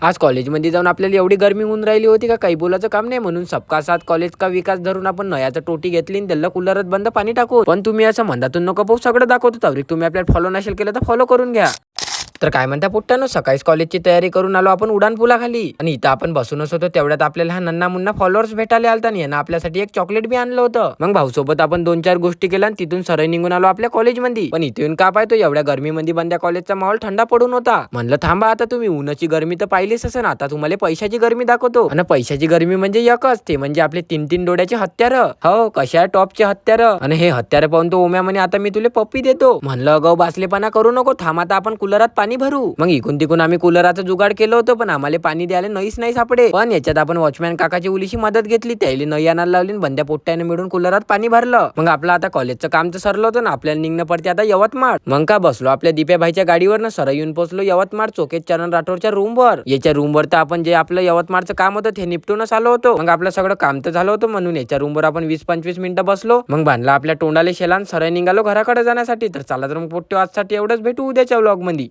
आज कॉलेजमध्ये जाऊन आपल्याला एवढी गरमी होऊन राहिली होती का काही बोलायचं काम नाही, म्हणून सबका साथ कॉलेज का विकास धरून आपण नयाचं टोटी घेतली आणि त्याला कुलरच बंद पाणी टाकू. पण तुम्ही असं म्हणतातून नको पाहू, सगळं दाखवतो. तवरीक तुम्ही आपल्याला फॉलो नसेल केलं तर फॉलो करून घ्या. तर काय म्हणता पुट्टानो, सकाळीच कॉलेजची तयारी करून आलो आपण उडान पुलाखाली, आणि इथं आपण बसूनच होतो तेवढ्यात आपल्याला हा नन्ना मुन्ना फॉलोअर्स भेटायला आलता आणि यानं आपल्यासाठी एक चॉकलेट बी आणलं होतं. मग भाऊ सोबत आपण 2-4 गोष्टी केल्या आणि तिथून सरळ निघून आलो आपल्या कॉलेजमध्ये. पण इथून का पाहतो एवढ्या गर्मीमध्ये बंद्या कॉलेजचा माहोल थंडा पडून होता. म्हणलं थांबा, आता तुम्ही उन्हाची गरमी तर पाहिलीच असेल, आता तुम्हाला पैशाची गरमी दाखवतो. आणि पैशाची गरमी म्हणजे एकच, ते म्हणजे आपले 3-3 डोळ्याचे हत्यार. हो, कशा टॉपचे हत्यार. आणि हे हत्यार पाहून तो ओम्या म्हणे आता मी तुला पप्पी देतो. म्हणलं अगाऊ बासलेपणा करू नको, थांब आता आपण कुलरात पाणी भरू. मग इकून तिकून आम्ही कुलराचं जुगाड केलं होतं, पण आम्हाला पाणी द्यायला नाही सापडे. पण याच्यात आपण वॉचमॅन काकाची उलीशी मदत घेतली, त्याला नई आणायला लावली, बंद्या पोट्ट्याने मिळून कुलरात पाणी भरलं. मग आपलं आता कॉलेजचं काम तर सरलं होतं ना, आपल्याला निघणं पडते आता यवतमाळ. मग का बसलो आपल्या दीप्या भाईच्या गाडीवर ना, सरळ येऊन पोहोचलो यवतमाळ चोकेत चरण राठोडच्या रूमवर. याच्या रूमवर तर आपण जे आपलं यवतमाळचं काम होतं ते निपटूनच आलो होतो. मग आपलं सगळं काम तर झालं होतं, म्हणून याच्या रूमवर आपण 20-25 मिनिटं बसलो. मग बांधला आपल्या तोंडाला शेलान, सरळ निघालो घराकडे जाण्यासाठी. तर चला तर मग पोट्ट्यो, आजसाठी एवढंच, भेटू उद्याच्या व्लॉग मध्ये.